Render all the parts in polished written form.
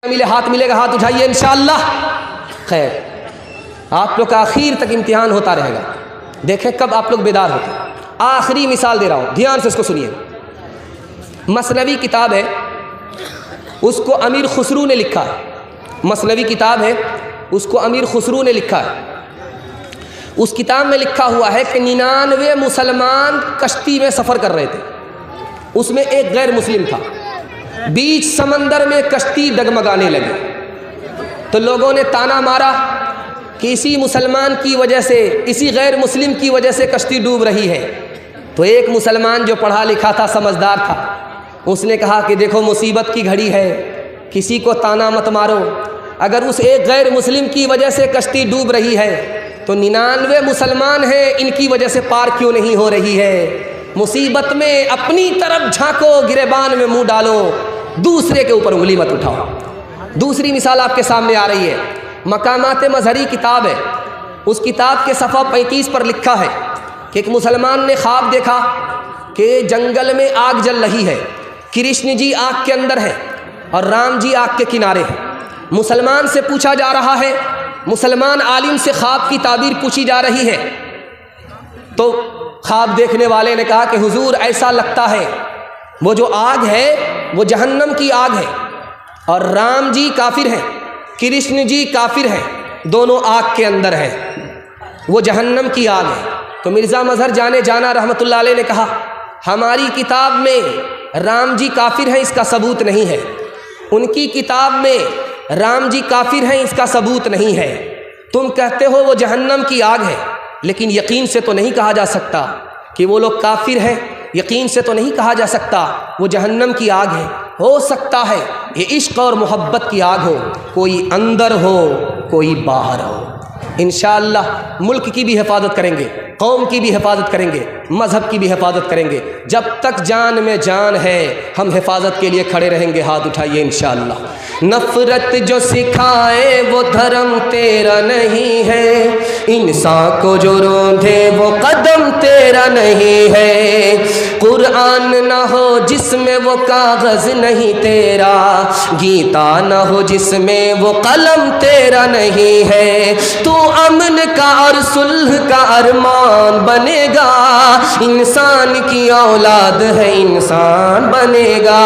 ملے ہاتھ ملے گا ہاتھ اٹھائیے انشاءاللہ. خیر آپ لوگ کا آخر تک امتحان ہوتا رہے گا، دیکھیں کب آپ لوگ بیدار ہوتے ہیں. آخری مثال دے رہا ہوں، دھیان سے اس کو سنیے. مثنوی کتاب ہے، اس کو امیر خسرو نے لکھا ہے. مثنوی کتاب ہے، اس کو امیر خسرو نے لکھا ہے. اس کتاب میں لکھا ہوا ہے کہ 99 مسلمان کشتی میں سفر کر رہے تھے، اس میں ایک غیر مسلم تھا. بیچ سمندر میں کشتی ڈگمگانے لگی تو لوگوں نے تانا مارا کہ اسی مسلمان کی وجہ سے، اسی غیر مسلم کی وجہ سے کشتی ڈوب رہی ہے. تو ایک مسلمان جو پڑھا لکھا تھا، سمجھدار تھا، اس نے کہا کہ دیکھو مصیبت کی گھڑی ہے، کسی کو تانا مت مارو. اگر اس ایک غیر مسلم کی وجہ سے کشتی ڈوب رہی ہے تو 99 مسلمان ہیں، ان کی وجہ سے پار کیوں نہیں ہو رہی ہے؟ مصیبت میں اپنی طرف جھانکو، گریبان میں منہ ڈالو، دوسرے کے اوپر انگلی مت اٹھاؤ. دوسری مثال آپ کے سامنے آ رہی ہے. مقامات مظہری کتاب ہے، اس کتاب کے صفحہ 35 پر لکھا ہے کہ ایک مسلمان نے خواب دیکھا کہ جنگل میں آگ جل رہی ہے، کرشن جی آگ کے اندر ہے اور رام جی آگ کے کنارے ہیں. مسلمان سے پوچھا جا رہا ہے، مسلمان عالم سے خواب کی تعبیر پوچھی جا رہی ہے. تو خواب دیکھنے والے نے کہا کہ حضور ایسا لگتا ہے وہ جو آگ ہے وہ جہنم کی آگ ہے، اور رام جی کافر ہیں، کرشن جی کافر ہیں، دونوں آگ کے اندر ہیں، وہ جہنم کی آگ ہے. تو مرزا مظہر جانے جانا رحمۃ اللہ علیہ نے کہا ہماری کتاب میں رام جی کافر ہیں، اس کا ثبوت نہیں ہے. ان کی کتاب میں رام جی کافر ہیں، اس کا ثبوت نہیں ہے. تم کہتے ہو وہ جہنم کی آگ ہے، لیکن یقین سے تو نہیں کہا جا سکتا کہ وہ لوگ کافر ہیں، یقین سے تو نہیں کہا جا سکتا وہ جہنم کی آگ ہے. ہو سکتا ہے یہ عشق اور محبت کی آگ ہو، کوئی اندر ہو کوئی باہر ہو. انشاءاللہ ملک کی بھی حفاظت کریں گے، قوم کی بھی حفاظت کریں گے، مذہب کی بھی حفاظت کریں گے. جب تک جان میں جان ہے ہم حفاظت کے لیے کھڑے رہیں گے. ہاتھ اٹھائیے انشاءاللہ. نفرت جو سکھائے وہ دھرم تیرا نہیں ہے، انسان کو جو روندھے وہ قدم تیرا نہیں ہے. قرآن نہ ہو جس میں وہ کاغذ نہیں تیرا، گیتا نہ ہو جس میں وہ قلم تیرا نہیں ہے. تو امن کا اور صلح کا ارمان بنے گا، انسان کی اولاد ہے انسان بنے گا.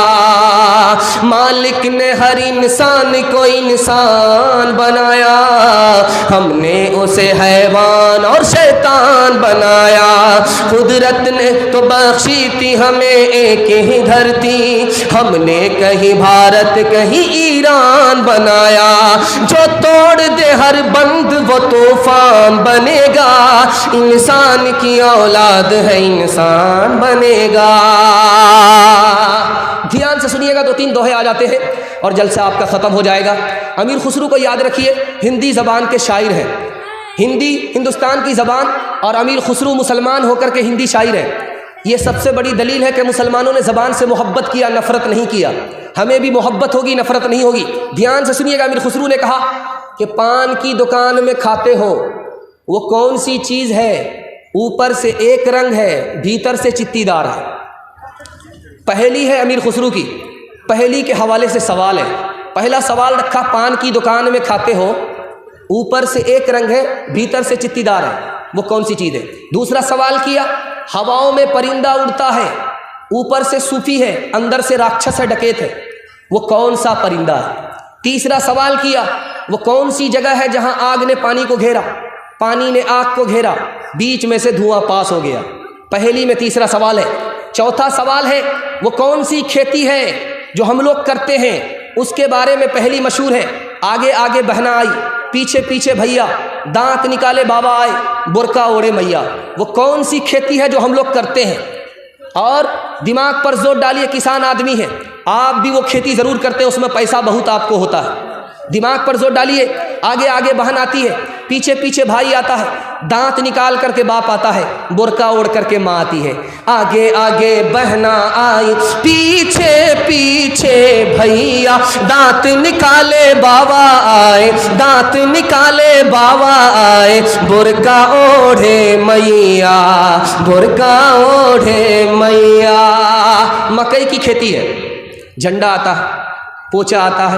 مالک نے ہر انسان کو انسان بنایا، ہم نے اسے حیوان اور شیطان بنایا. قدرت نے تو بخشی تھی ہمیں ایک ہی دھرتی، ہم نے کہیں بھارت کہیں ایران بنایا. جو توڑ دے ہر بند وہ طوفان بنے گا، انسان کی اولاد ہے انسان بنے گا. دھیان سے سنیے گا، 2-3 دوہے آ جاتے ہیں اور جلسہ آپ کا ختم ہو جائے گا. امیر خسرو کو یاد رکھیے، ہندی زبان کے شاعر ہیں. ہندی ہندوستان کی زبان، اور امیر خسرو مسلمان ہو کر کے ہندی شاعر ہیں. یہ سب سے بڑی دلیل ہے کہ مسلمانوں نے زبان سے محبت کیا، نفرت نہیں کیا. ہمیں بھی محبت ہوگی، نفرت نہیں ہوگی. دھیان سے سنیے گا. امیر خسرو نے کہا کہ پان کی دکان میں کھاتے ہو وہ کون سی چیز ہے، اوپر سے ایک رنگ ہے بھیتر سے چتی دار ہے. پہلی ہے امیر خسرو کی، پہلی کے حوالے سے سوال ہے. پہلا سوال رکھا، پان کی دکان میں کھاتے ہو اوپر سے ایک رنگ ہے بھیتر سے چتی دار ہے، وہ کون سی چیز ہے؟ دوسرا سوال کیا، ہواؤں میں پرندہ اڑتا ہے، اوپر سے صوفی ہے اندر سے راکشس ہے، ڈکیت ہے، وہ کون سا پرندہ ہے؟ تیسرا سوال کیا، وہ کون سی جگہ ہے جہاں آگ نے پانی کو گھیرا، پانی نے آگ کو گھیرا، بیچ میں سے دھواں پاس ہو گیا. پہلی میں تیسرا سوال ہے. چوتھا سوال ہے، وہ کون سی کھیتی ہے جو ہم لوگ کرتے ہیں، اس کے بارے میں پہلی مشہور ہے. آگے آگے بہنا آئی، پیچھے پیچھے بھیا، دانت نکالے بابا آئے، برقع اوڑے میاں. وہ کون سی کھیتی ہے جو ہم لوگ کرتے ہیں؟ اور دماغ پر زور ڈالیے، کسان آدمی ہے آپ بھی، وہ کھیتی ضرور کرتے ہیں، اس میں پیسہ بہت آپ کو ہوتا ہے. دماغ پر زور ڈالیے. آگے آگے بہن آتی ہے، پیچھے پیچھے بھائی آتا ہے، دانت نکال کر کے باپ آتا ہے، برقع اوڑھ کر کے ماں آتی ہے. آگے آگے بہنا آئی، پیچھے پیچھے بھیا، دانت نکالے بابا آئے، دانت نکالے بابا آئے، برقع اوڑھے میاں، برقع اوڑھے میاں. مکئی کی کھیتی ہے، جھنڈا آتا ہے، پوچا آتا ہے،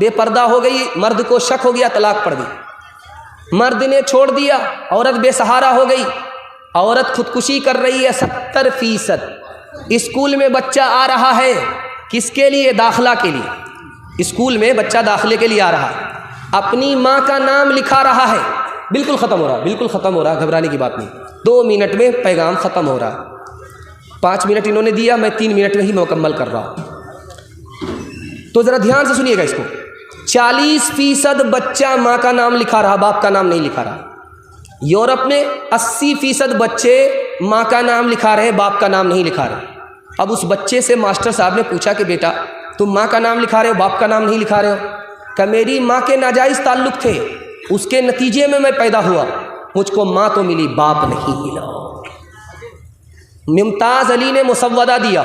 بے پردہ ہو گئی، مرد کو شک ہو گیا، طلاق پڑ گئی، مرد نے چھوڑ دیا، عورت بے سہارا ہو گئی، عورت خودکشی کر رہی ہے 70%۔ اسکول میں بچہ آ رہا ہے، کس کے لیے؟ داخلہ کے لیے۔ اسکول میں بچہ داخلے کے لیے آ رہا ہے، اپنی ماں کا نام لکھا رہا ہے، بالکل ختم ہو رہا ہے، بالکل ختم ہو رہا ہے، گھبرانے کی بات نہیں، 2 منٹ میں پیغام ختم ہو رہا ہے۔ 5 منٹ انہوں نے دیا، میں 3 منٹ میں ہی مکمل کر رہا ہوں۔ تو ذرا دھیان سے سنیے گا اس کو، 40% بچہ ماں کا نام لکھا رہا، باپ کا نام نہیں لکھا رہا۔ یورپ میں 80% بچے ماں کا نام لکھا رہے، باپ کا نام نہیں لکھا رہے۔ اب اس بچے سے ماسٹر صاحب نے پوچھا کہ بیٹا تم ماں کا نام لکھا رہے ہو، باپ کا نام نہیں لکھا رہے ہو؟ کہ میری ماں کے ناجائز تعلق تھے، اس کے نتیجے میں پیدا ہوا، مجھ کو ماں تو ملی، باپ نہیں ملا۔ ممتاز علی نے مسودہ دیا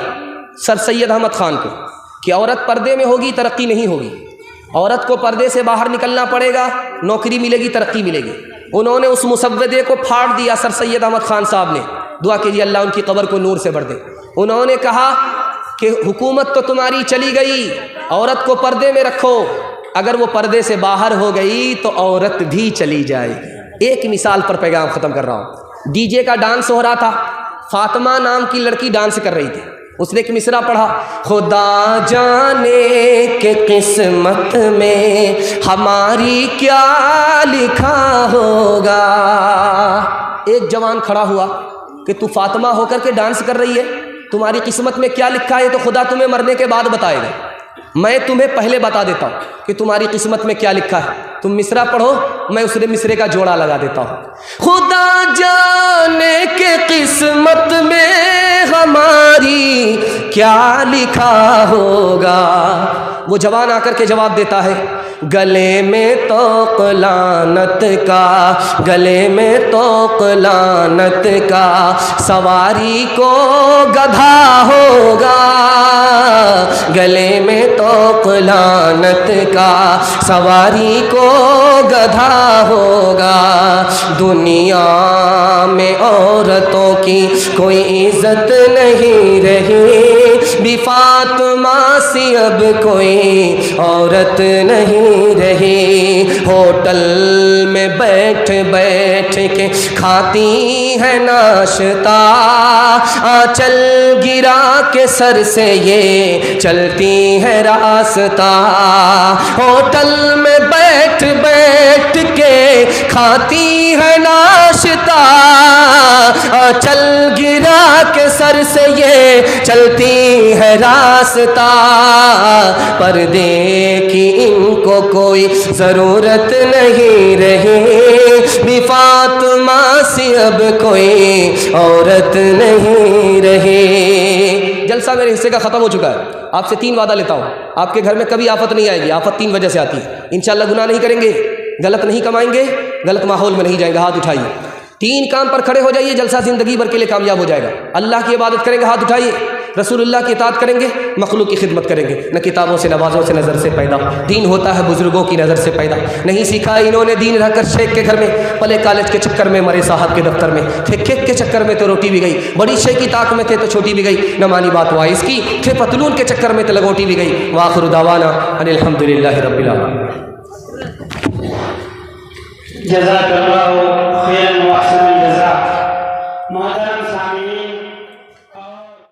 سر سید احمد خان کو کہ عورت پردے میں ہوگی ترقی نہیں ہوگی، عورت کو پردے سے باہر نکلنا پڑے گا، نوکری ملے گی، ترقی ملے گی۔ انہوں نے اس مسودے کو پھاڑ دیا سر سید احمد خان صاحب نے، دعا کیجیے اللہ ان کی قبر کو نور سے بھر دے۔ انہوں نے کہا کہ حکومت تو تمہاری چلی گئی، عورت کو پردے میں رکھو، اگر وہ پردے سے باہر ہو گئی تو عورت بھی چلی جائے گی۔ ایک مثال پر پیغام ختم کر رہا ہوں۔ ڈی جے کا ڈانس ہو رہا تھا، فاطمہ نام کی لڑکی ڈانس کر رہی تھی، اس نے ایک مصرع پڑھا، خدا جانے کہ قسمت میں ہماری کیا لکھا ہوگا۔ ایک جوان کھڑا ہوا کہ تو فاطمہ ہو کر کے ڈانس کر رہی ہے، تمہاری قسمت میں کیا لکھا ہے تو خدا تمہیں مرنے کے بعد بتائے گا، میں تمہیں پہلے بتا دیتا ہوں کہ تمہاری قسمت میں کیا لکھا ہے۔ تم مصرع پڑھو، میں اس مصرے کا جوڑا لگا دیتا ہوں۔ خدا جانے کہ قسمت میں ہماری کیا لکھا ہوگا۔ وہ جوان آ کر کے جواب دیتا ہے، گلے میں توق لعنت کا، گلے میں توق لعنت کا، سواری کو گدھا ہوگا، گلے میں توق لعنت کا، سواری کو گدھا ہوگا۔ دنیا میں عورتوں کی کوئی عزت نہیں رہی، بھی فاطمہ سی اب کوئی عورت نہیں رہی۔ ہوٹل میں بیٹھ بیٹھ کے کھاتی ہے ناشتہ، آنچل گرا کے سر سے یہ چلتی ہے راستہ۔ ہوٹل میں بیٹھ بیٹھ کے کھاتی ہے ناشتہ، آنچل گرا کے سر سے یہ چلتی ہے راستہ۔ پردے کی ان کو کوئی ضرورت نہیں رہی، بھی فاطمہ سی اب کوئی عورت نہیں رہی۔ جلسہ میرے حصے کا ختم ہو چکا ہے، آپ سے 3 وعدہ لیتا ہوں، آپ کے گھر میں کبھی آفت نہیں آئے گی۔ آفت 3 وجہ سے آتی ہے، انشاءاللہ گناہ نہیں کریں گے، غلط نہیں کمائیں گے، غلط ماحول میں نہیں جائیں گے۔ ہاتھ اٹھائیے، 3 کام پر کھڑے ہو جائیے، جلسہ زندگی بھر کے لیے کامیاب ہو جائے گا۔ اللہ کی عبادت کریں گے، ہاتھ اٹھائیے، رسول اللہ کی اطاعت کریں گے، مخلوق کی خدمت کریں گے، نہ کتابوں سے نوازوں سے نظر سے پیدا، دین ہوتا ہے بزرگوں کی نظر سے پیدا۔ نہیں سیکھا انہوں نے دین رہ کر شیخ کے گھر میں، پلے کالج کے چکر میں، مرے صاحب کے دفتر میں، تھے کیک کے چکر میں تو روٹی بھی گئی، بڑی شے کی طاق میں تھے تو چھوٹی بھی گئی، نہ مانی بات وائس کی، تھے پتلون کے چکر میں تو لگوٹی بھی گئی۔ وآخر دعوانا ان الحمدللہ رب العالمین۔ جزاک اللہ خیرا واحسن الجزاء۔